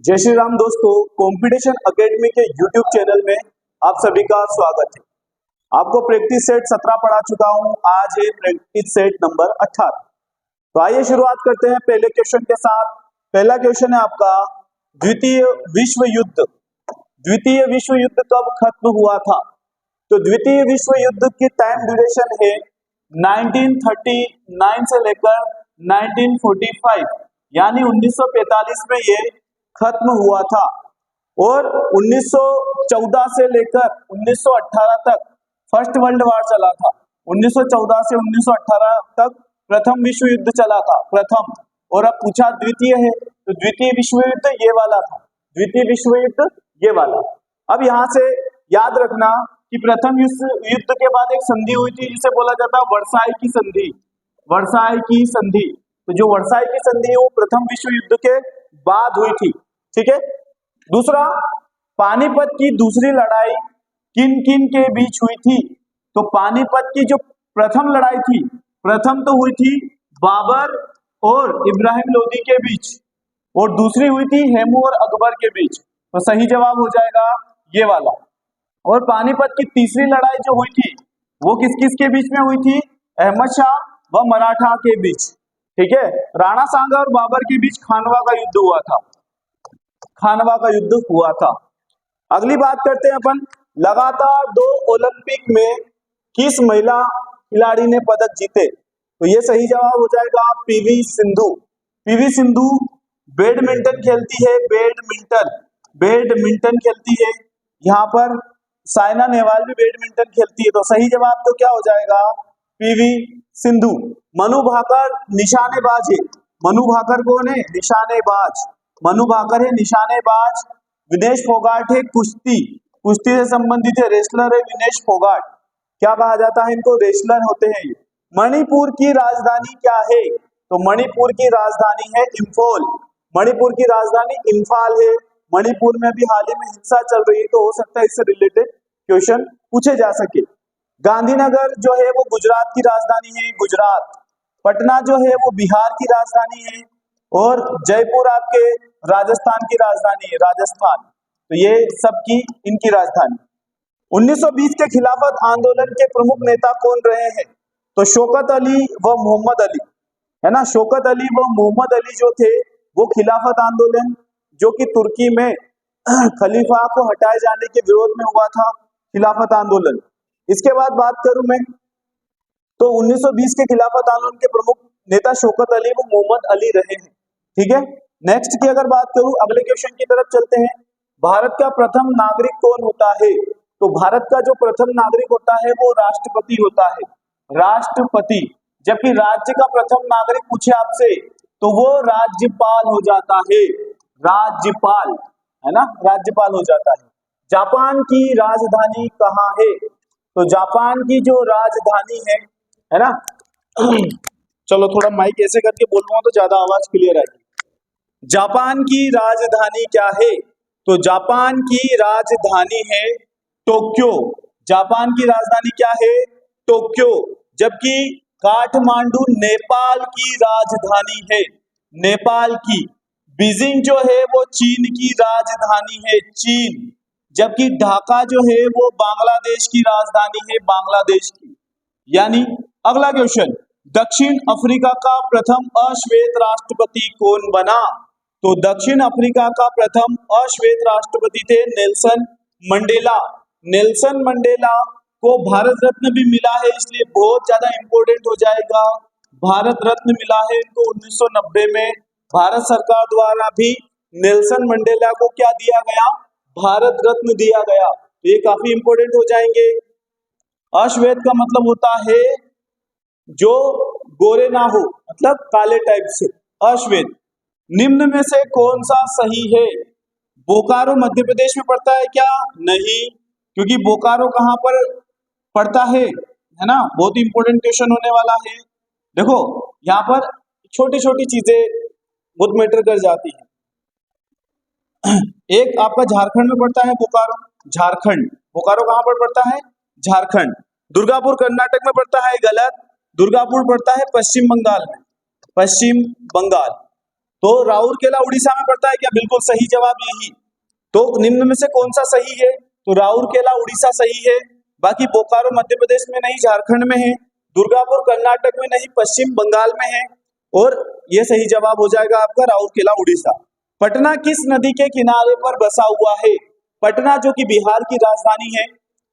जय श्री राम दोस्तों, competition academy के यूट्यूब चैनल में आप सभी का स्वागत है। आपको प्रैक्टिस सेट 17 पढ़ा चुका हूं, आज है प्रैक्टिस सेट नंबर 18। तो आइए शुरुआत करते हैं पहले क्वेश्चन के साथ। पहला क्वेश्चन है आपका, द्वितीय विश्व युद्ध। द्वितीय विश्व युद्ध कब खत्म हुआ था? तो द्वितीय विश्व युद्ध की टाइम ड्यूरेशन है 1939 से लेकर 1945, यानी 1945 में ये खत्म हुआ था। और 1914 से लेकर 1918 तक फर्स्ट वर्ल्ड वार चला था। 1914 से 1918 तक प्रथम विश्व युद्ध चला था, प्रथम। और अब पूछा द्वितीय है, तो द्वितीय विश्व युद्ध ये वाला था, द्वितीय विश्व युद्ध ये वाला। अब यहाँ से याद रखना कि प्रथम विश्व युद्ध के बाद एक संधि हुई थी जिसे बोला जाता है वर्साई की संधि। वर्साई की संधि, तो जो वर्साई की संधि है वो प्रथम विश्व युद्ध के बाद हुई थी, ठीक है। दूसरा, पानीपत की दूसरी लड़ाई किन किन के बीच हुई थी? तो पानीपत की जो प्रथम लड़ाई थी, प्रथम तो हुई थी बाबर और इब्राहिम लोदी के बीच, और दूसरी हुई थी हेमू और अकबर के बीच। तो सही जवाब हो जाएगा ये वाला। और पानीपत की तीसरी लड़ाई जो हुई थी वो किस किस के बीच में हुई थी? अहमद शाह व मराठा के बीच, ठीक है। राणा सांगा और बाबर के बीच खानवा का युद्ध हुआ था, खानवा का युद्ध हुआ था। अगली बात करते हैं अपन, लगातार 2 ओलंपिक में किस महिला खिलाड़ी ने पदक जीते? तो ये सही जवाब हो जाएगा PV Sindhu. PV Sindhu badminton खेलती है, बैडमिंटन खेलती है। यहाँ पर साइना नेहवाल भी बैडमिंटन खेलती है। तो सही जवाब तो क्या हो जाएगा? पीवी सिंधु। मनु भाकर निशानेबाज है। मनु भाकर कौन है? निशानेबाज। मनु भाकर है निशानेबाज। विनेश फोगाट है कुश्ती, कुश्ती से संबंधित है, रेसलर है विनेश फोगाट। क्या कहा जाता है इनको? रेसलर होते हैं ये। मणिपुर की राजधानी क्या है? तो मणिपुर की राजधानी है इंफॉल। मणिपुर की राजधानी इंफाल है। मणिपुर में भी हाल ही में हिंसा चल रही है, तो हो सकता है इससे रिलेटेड क्वेश्चन पूछे जा सके। गांधीनगर जो है वो गुजरात की राजधानी है, गुजरात। पटना जो है वो बिहार की राजधानी है, और जयपुर आपके राजस्थान की राजधानी है, राजस्थान। तो ये सब की इनकी राजधानी। 1920 के खिलाफत आंदोलन के प्रमुख नेता कौन रहे हैं? तो शौकत अली व मोहम्मद अली, है ना। शौकत अली व मोहम्मद अली जो थे वो खिलाफत आंदोलन जो कि तुर्की में खलीफा को हटाए जाने के विरोध में हुआ था, खिलाफत आंदोलन। इसके बाद बात करूं मैं, तो 1920 के खिलाफत आंदोलन के प्रमुख नेता शौकत अली व मोहम्मद अली रहे हैं, ठीक है। नेक्स्ट की अगर बात करूं, अगले क्वेश्चन की तरफ चलते हैं। भारत का प्रथम नागरिक कौन होता है? तो भारत का जो प्रथम नागरिक होता है वो राष्ट्रपति होता है, राष्ट्रपति। जबकि राज्य का प्रथम नागरिक पूछे आपसे तो वो राज्यपाल हो जाता है, राज्यपाल, है ना, राज्यपाल हो जाता है। जापान की राजधानी कहाँ है? तो जापान की जो राजधानी है ना चलो थोड़ा माइक ऐसे करके बोलूंगा तो ज्यादा आवाज क्लियर आएगी। जापान की राजधानी क्या है? तो जापान की राजधानी है टोक्यो। जापान की राजधानी क्या है? टोक्यो। जबकि काठमांडू नेपाल की राजधानी है, नेपाल की। बीजिंग जो है वो चीन की राजधानी है, चीन। जबकि ढाका जो है वो बांग्लादेश की राजधानी है, बांग्लादेश की। यानी अगला क्वेश्चन, दक्षिण अफ्रीका का प्रथम अश्वेत राष्ट्रपति कौन बना? तो दक्षिण अफ्रीका का प्रथम अश्वेत राष्ट्रपति थे नेल्सन मंडेला। नेल्सन मंडेला को भारत रत्न भी मिला है, इसलिए बहुत ज्यादा इंपॉर्टेंट हो जाएगा। भारत रत्न मिला है इनको 1990 में। भारत सरकार द्वारा भी नेल्सन मंडेला को क्या दिया गया? भारत रत्न दिया गया। तो ये काफी इंपॉर्टेंट हो जाएंगे। अश्वेत का मतलब होता है जो गोरे ना हो, मतलब काले टाइप से, अश्वेत। निम्न में से कौन सा सही है? बोकारो मध्य प्रदेश में पड़ता है क्या? नहीं, क्योंकि बोकारो कहां पर पड़ता है ना। बहुत इंपॉर्टेंट क्वेश्चन होने वाला है। देखो यहाँ पर छोटी छोटी चीजें बहुत मैटर कर जाती है। एक आपका झारखंड में पड़ता है बोकारो, झारखंड। बोकारो कहां पर पड़ता है? झारखंड। दुर्गापुर कर्नाटक में पड़ता है, गलत। दुर्गापुर पड़ता है पश्चिम बंगाल में, पश्चिम बंगाल। तो राउरकेला उड़ीसा में पड़ता है क्या? बिल्कुल सही जवाब यही। तो निम्न में से कौन सा सही है? तो राउरकेला उड़ीसा सही है। बाकी बोकारो मध्य प्रदेश में नहीं, झारखंड में है। दुर्गापुर कर्नाटक में नहीं, पश्चिम बंगाल में है। और ये सही जवाब हो जाएगा आपका राउरकेला उड़ीसा। पटना किस नदी के किनारे पर बसा हुआ है? पटना जो कि बिहार की राजधानी है,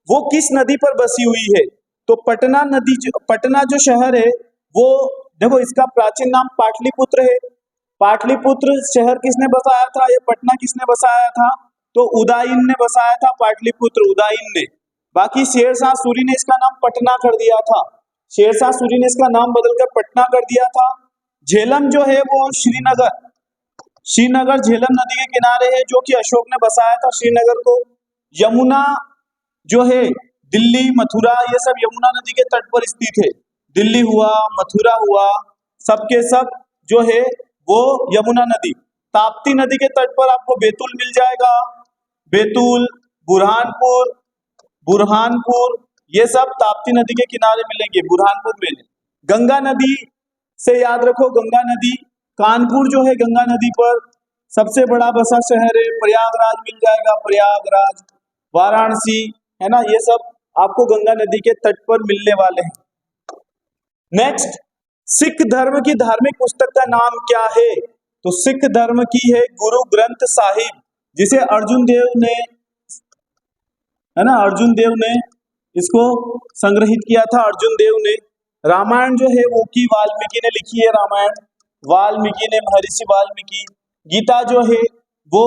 वो किस नदी पर बसी हुई है? तो पटना जो शहर है वो, देखो इसका प्राचीन नाम पाटलिपुत्र है। पाटलिपुत्र शहर किसने बसाया था? ये पटना किसने बसाया था? तो उदयन ने बसाया था पाटलिपुत्र, उदयन ने। बाकी शेरशाह सूरी ने इसका नाम पटना कर दिया था। शेरशाह सूरी ने इसका नाम बदलकर पटना कर दिया था। झेलम जो है वो श्रीनगर झेलम नदी के किनारे है, जो कि अशोक ने बसाया था श्रीनगर को। यमुना जो है दिल्ली, मथुरा, ये सब यमुना नदी के तट पर स्थित है। दिल्ली हुआ, मथुरा हुआ, सबके सब जो है वो यमुना नदी। ताप्ती नदी के तट पर आपको बैतूल मिल जाएगा। बैतूल, बुरहानपुर ये सब ताप्ती नदी के किनारे मिलेंगे, बुरहानपुर में। गंगा नदी से याद रखो, गंगा नदी, कानपुर जो है गंगा नदी पर सबसे बड़ा बसा शहर है। प्रयागराज मिल जाएगा, प्रयागराज, वाराणसी, है ना, ये सब आपको गंगा नदी के तट पर मिलने वाले हैं। नेक्स्ट, सिख धर्म की धार्मिक पुस्तक का नाम क्या है? तो सिख धर्म की है गुरु ग्रंथ साहिब, जिसे अर्जुन देव ने, है ना, अर्जुन देव ने इसको संग्रहित किया था, अर्जुन देव ने। रामायण जो है वो की वाल्मीकि ने लिखी है, रामायण वाल्मीकि ने, महर्षि वाल्मीकि। गीता जो है वो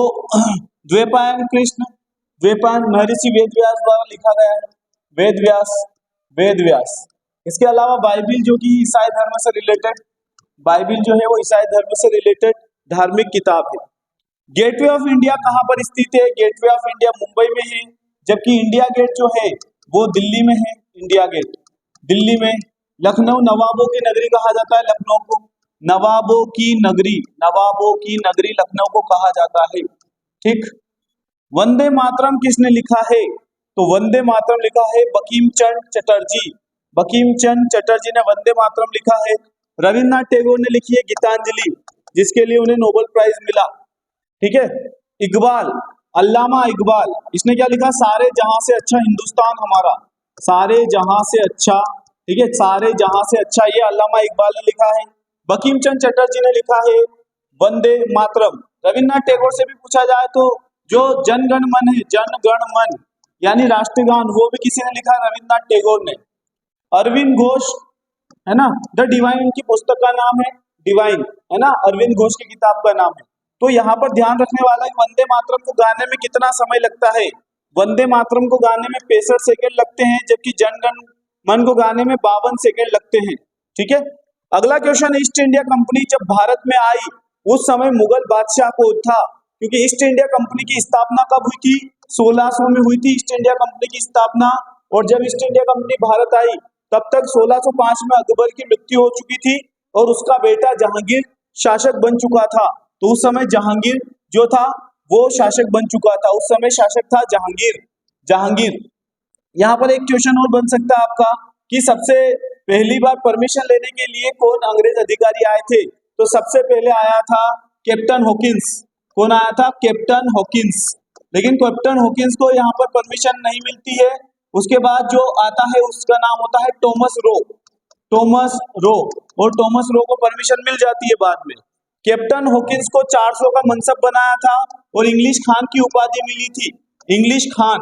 द्वैपायन कृष्ण, द्वैपायन महर्षि वेदव्यास द्वारा लिखा गया है, वेदव्यास। इसके अलावा बाइबिल जो कि ईसाई धर्म से रिलेटेड, बाइबिल जो है वो ईसाई धर्म से रिलेटेड धार्मिक किताब है। गेटवे ऑफ इंडिया कहाँ पर स्थित है? गेटवे ऑफ इंडिया मुंबई में है, जबकि इंडिया गेट जो है वो दिल्ली में है। इंडिया गेट दिल्ली में। लखनऊ नवाबों की नगरी कहा जाता है, लखनऊ को नवाबों की नगरी, नवाबों की नगरी लखनऊ को कहा जाता है। ठीक। वंदे मातरम किसने लिखा है? तो वंदे मातरम लिखा है बंकिम चंद्र चटर्जी, बंकिम चंद्र चटर्जी ने वंदे मातरम लिखा है। रविन्द्रनाथ टैगोर ने लिखी है गीतांजलि, जिसके लिए उन्हें नोबेल प्राइज मिला। ठीक है। इकबाल, अल्लामा इकबाल, इसने क्या लिखा? सारे जहां से अच्छा हिंदुस्तान हमारा, सारे जहां से अच्छा, ठीक है, सारे जहां से अच्छा, ये अल्लामा इकबाल ने लिखा है। बंकिम चंद्र चटर्जी ने लिखा है वंदे मातरम। रविन्द्रनाथ टैगोर से भी पूछा जाए तो जो जनगण मन है, जनगण मन यानी राष्ट्रगान, वो भी किसी ने लिखा? रविन्द्रनाथ टैगोर ने। अरविंद घोष, है ना, द डिवाइन उनकी पुस्तक का नाम है, डिवाइन, है ना, अरविंद घोष की किताब का नाम है। तो यहाँ पर ध्यान रखने वाला है, वंदे मातरम को गाने में कितना समय लगता है? वंदे मातरम को गाने में 65 सेकंड लगते हैं, जबकि जनगण मन को गाने में 52 सेकंड लगते हैं। ठीक है। अगला क्वेश्चन, ईस्ट इंडिया कंपनी जब भारत में आई उस समय मुगल बादशाह कौन था? क्योंकि ईस्ट इंडिया कंपनी की स्थापना कब हुई थी? 1600 में हुई थी ईस्ट इंडिया कंपनी की स्थापना। और जब ईस्ट इंडिया कंपनी भारत आई तब तक 1605 में अकबर की मृत्यु हो चुकी थी और उसका बेटा जहांगीर शासक बन चुका था। तो उस समय जहांगीर जो था वो शासक बन चुका था, उस समय शासक था जहांगीर। यहाँ पर एक क्वेश्चन और बन सकता है आपका कि सबसे पहली बार परमिशन लेने के लिए कौन अंग्रेज अधिकारी आए थे? तो सबसे पहले आया था कैप्टन हॉकिंस। कौन आया था? Captain Hawkins. लेकिन कैप्टन हॉकिंस को यहाँ पर परमिशन नहीं मिलती है। उसके बाद जो आता है उसका नाम होता है टॉमस रो, और टॉमस रो को परमिशन मिल जाती है बाद में। कैप्टन हॉकिंस को 400 का मनसब बनाया था और इंग्लिश खान की उपाधि मिली थी। इंग्लिश खान,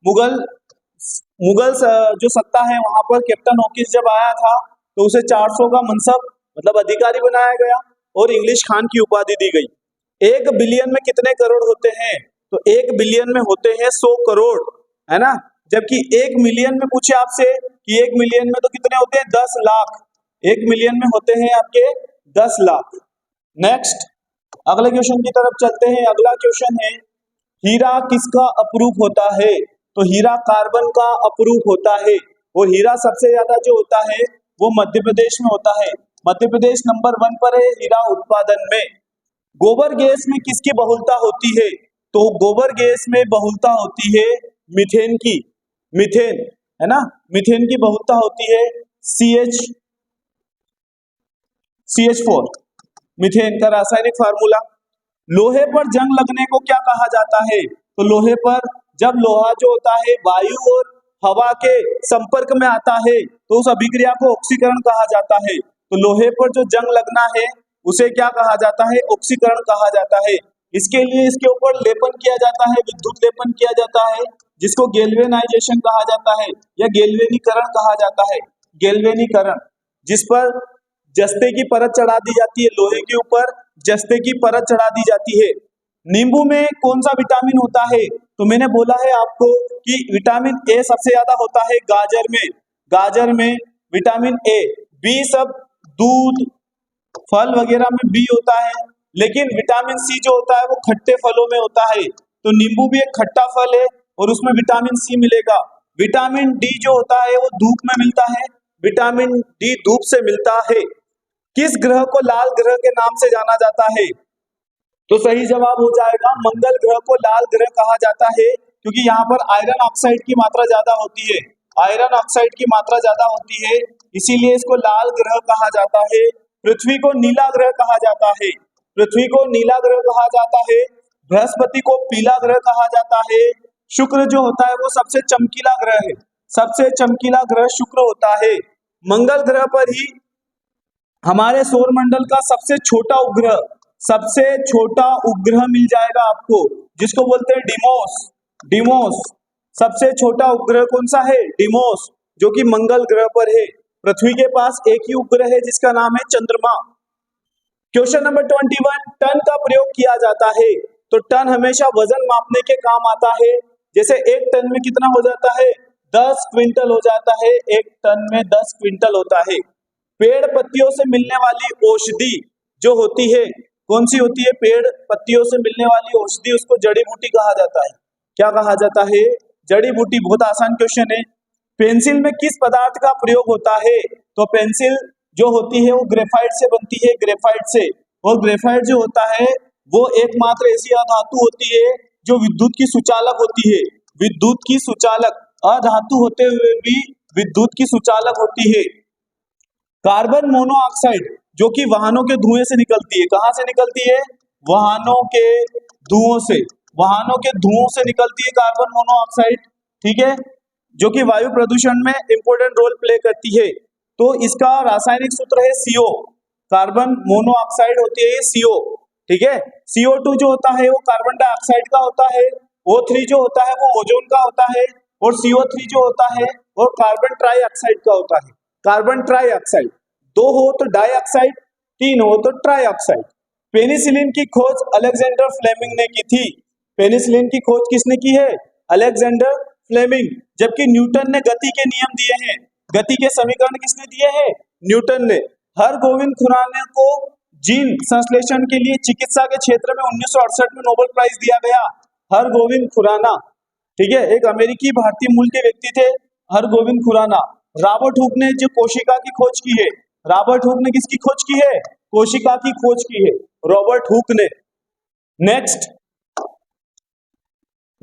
मुगल जो सत्ता है वहां पर कैप्टन हॉकिंस जब आया था तो उसे 400 का मनसब मतलब अधिकारी बनाया गया और इंग्लिश खान की उपाधि दी गई। 1 बिलियन में कितने करोड़ होते हैं? तो 1 बिलियन में होते हैं 100 करोड़, है ना। जबकि 1 मिलियन में पूछे आपसे कि 1 मिलियन में तो कितने होते हैं? 10 लाख। 1 मिलियन में होते हैं आपके 10 लाख। नेक्स्ट, अगले क्वेश्चन की तरफ चलते हैं। अगला क्वेश्चन है, हीरा किसका अपरूप होता है? तो हीरा कार्बन का अपरूप होता है और हीरा सबसे ज्यादा जो होता है वो मध्य प्रदेश में होता है। मध्य प्रदेश नंबर 1 पर है हीरा उत्पादन में। गोबर गैस में किसकी बहुलता होती है? तो गोबर गैस में बहुलता होती है मीथेन की, मीथेन, है ना, मीथेन की बहुलता होती है CH4। मीथेन का रासायनिक फार्मूला। लोहे पर जंग लगने को क्या कहा जाता है? तो लोहे पर जब लोहा जो होता है वायु और हवा के संपर्क में आता है तो उस अभिक्रिया को ऑक्सीकरण कहा जाता है। तो लोहे पर जो जंग लगना है उसे क्या कहा जाता है? ऑक्सीकरण कहा जाता है। इसके लिए इसके ऊपर लेपन किया जाता है, विद्युत लेपन किया जाता है, जिसको गैल्वेनाइजेशन कहा जाता है या गैल्वेनीकरण कहा जाता है। गैल्वेनीकरण, जिस पर जस्ते की परत चढ़ा दी जाती है, लोहे के ऊपर जस्ते की परत चढ़ा दी जाती है। नींबू में कौन सा विटामिन होता है? तो मैंने बोला है आपको कि विटामिन ए सबसे ज्यादा होता है गाजर में। गाजर में विटामिन ए, बी सब दूध फल वगैरह में बी होता है, लेकिन विटामिन सी जो होता है वो खट्टे फलों में होता है। तो नींबू भी एक खट्टा फल है और उसमें विटामिन सी मिलेगा। विटामिन डी जो होता है वो धूप में मिलता है, विटामिन डी धूप से मिलता है। किस ग्रह को लाल ग्रह के नाम से जाना जाता है? तो सही जवाब हो जाएगा मंगल ग्रह को लाल ग्रह कहा जाता है, क्योंकि यहाँ पर आयरन ऑक्साइड की मात्रा ज्यादा होती है। आयरन ऑक्साइड की मात्रा ज्यादा होती है, इसीलिए इसको लाल ग्रह कहा जाता है। पृथ्वी को नीला ग्रह कहा जाता है। पृथ्वी को नीला ग्रह कहा जाता है। बृहस्पति को पीला ग्रह कहा जाता है। शुक्र जो होता है वो सबसे चमकीला ग्रह है। सबसे चमकीला ग्रह शुक्र होता है। मंगल ग्रह पर ही हमारे सौरमंडल का सबसे छोटा उपग्रह, सबसे छोटा उपग्रह मिल जाएगा आपको, जिसको बोलते हैं डिमोस। डिमोस सबसे छोटा उपग्रह कौन सा है? डिमोस, जो कि मंगल ग्रह पर है। पृथ्वी के पास एक ही उपग्रह है जिसका नाम है चंद्रमा। क्वेश्चन नंबर 21, टन का प्रयोग किया जाता है। तो टन हमेशा वजन मापने के काम आता है। जैसे एक टन में कितना हो जाता है? 10 क्विंटल हो जाता है। एक टन में 10 क्विंटल होता है। पेड़ पत्तियों से मिलने वाली औषधि जो होती है, कौन सी होती है? पेड़ पत्तियों से मिलने वाली औषधि, उसको जड़ी बूटी कहा जाता है। क्या कहा जाता है? जड़ी बूटी। बहुत आसान क्वेश्चन है। पेंसिल में किस पदार्थ का प्रयोग होता है? तो पेंसिल जो होती है वो ग्रेफाइट से बनती है, ग्रेफाइट से। और ग्रेफाइट जो होता है वो एकमात्र ऐसी अधातु होती है जो विद्युत की सुचालक होती है। विद्युत की सुचालक, अधातु होते हुए भी विद्युत की सुचालक होती है। कार्बन मोनोऑक्साइड जो कि वाहनों के धुएं से निकलती है। कहां से निकलती है? वाहनों के धुओं से। वाहनों के धुओं से निकलती है कार्बन मोनोऑक्साइड, ठीक है, जो कि वायु प्रदूषण में इंपॉर्टेंट रोल प्ले करती है। तो इसका रासायनिक सूत्र है CO। कार्बन मोनोऑक्साइड होती है CO, ठीक है। CO2 जो होता है वो कार्बन डाइऑक्साइड का होता है। O3 जो होता है वो ओजोन का होता है। और CO3 जो होता है वो कार्बन ट्राइऑक्साइड का होता है। कार्बन ट्राइऑक्साइड, 2 हो तो डाइऑक्साइड, 3 हो तो ट्राइऑक्साइड। पेनिसिलिन की खोज अलेक्जेंडर फ्लेमिंग ने की थी। पेनिसिलिन की खोज किसने की है? Alexander Fleming. जबकि न्यूटन ने गति के नियम दिए हैं। गति के समीकरण किसने दिए हैं? न्यूटन ने। हरगोविंद खुराना को जीन संश्लेषण के लिए चिकित्सा के क्षेत्र में 1968 में नोबेल प्राइज दिया गया। हरगोविंद खुराना, ठीक है, एक अमेरिकी भारतीय मूल के व्यक्ति थे हरगोविंद खुराना। रॉबर्ट हुक ने जो कोशिका की खोज की है, रॉबर्ट हुक ने किसकी खोज की है? कोशिका की खोज की है, रॉबर्ट हुक ने। नेक्स्ट,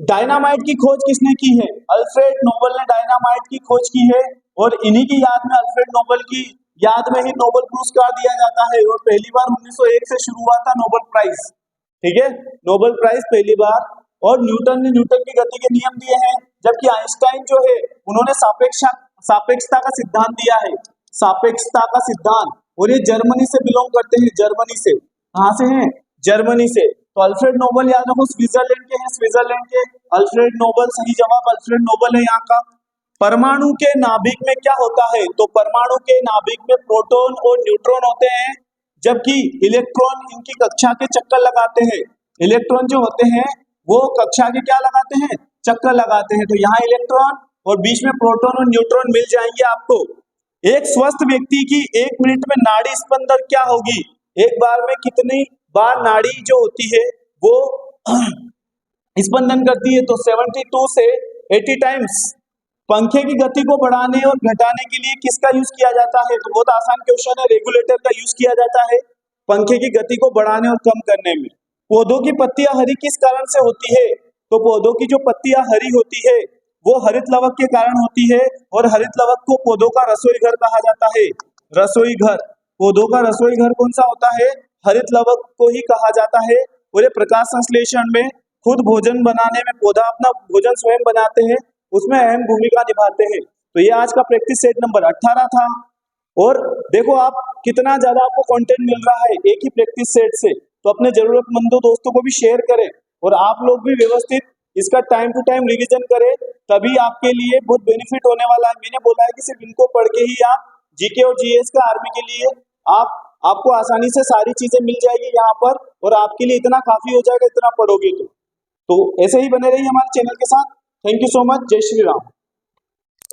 डायनामाइट की खोज किसने की है? अल्फ्रेड नोबेल ने डायनामाइट की खोज की है। और इन्हीं की याद में, अल्फ्रेड नोबेल की याद में ही नोबेल पुरस्कार दिया जाता है। और पहली बार 1901 से शुरू हुआ था नोबेल प्राइज, ठीक है, नोबेल प्राइज पहली बार। और न्यूटन ने न्यूटन की गति के नियम दिए हैं, जबकि आइंस्टाइन जो है उन्होंने सापेक्षता का सिद्धांत दिया है। सापेक्षता का सिद्धांत। और ये जर्मनी से बिलोंग करते हैं, जर्मनी से। कहां से हैं? जर्मनी से। तो अल्फ्रेड नोबेल याद रखो स्विट्जरलैंड के हैं, स्विट्जरलैंड के। अल्फ्रेड नोबेल, सही जवाब अल्फ्रेड नोबेल है यहाँ का। परमाणु के नाभिक में क्या होता है? तो परमाणु के नाभिक में प्रोटॉन और न्यूट्रॉन होते हैं, जबकि इलेक्ट्रॉन इनकी कक्षा के चक्कर लगाते हैं। इलेक्ट्रॉन जो होते हैं वो कक्षा के क्या लगाते हैं? चक्कर लगाते हैं। तो यहाँ इलेक्ट्रॉन और बीच में प्रोटॉन और न्यूट्रॉन मिल जाएंगे आपको। एक स्वस्थ व्यक्ति की 1 मिनट में नाड़ी स्पंदन क्या होगी? एक बार में कितनी बार नाड़ी जो होती है वो स्पंदन करती है? तो 72 से 80 टाइम्स। पंखे की गति को बढ़ाने और घटाने के लिए किसका यूज किया जाता है? तो बहुत आसान क्वेश्चन है, रेगुलेटर का यूज किया जाता है पंखे की गति को बढ़ाने और कम करने में। पौधों की पत्तियां हरी किस कारण से होती है? तो पौधों की जो पत्तियां हरी होती है वो हरित लवक के कारण होती है। और हरित लवक को पौधों का रसोई घर कहा जाता है। रसोई घर, पौधों का रसोई घर कौन सा होता है? हरित लवक को ही कहा जाता है। और ये प्रकाश संश्लेषण में खुद भोजन बनाने में पौधा अपना भोजन स्वयं बनाते हैं, उसमें अहम भूमिका निभाते हैं। तो ये आज का प्रैक्टिस सेट नंबर 18 था। और देखो आप कितना ज्यादा आपको कंटेंट मिल रहा है एक ही प्रैक्टिस सेट से, तो अपने जरूरतमंदों दोस्तों को भी शेयर करें और आप लोग भी व्यवस्थित इसका टाइम टू टाइम रिवीजन करें, तभी आपके लिए बहुत बेनिफिट होने वाला है। मैंने बोला है कि सिर्फ इनको पढ़ के ही आप जीके और जीएस का आर्मी के लिए आपको आसानी से सारी चीजें मिल जाएगी यहाँ पर, और आपके लिए इतना काफी हो जाएगा इतना पढ़ोगे तो ऐसे ही बने रहिए हमारे चैनल के साथ। Thank you so much. जय श्री राम।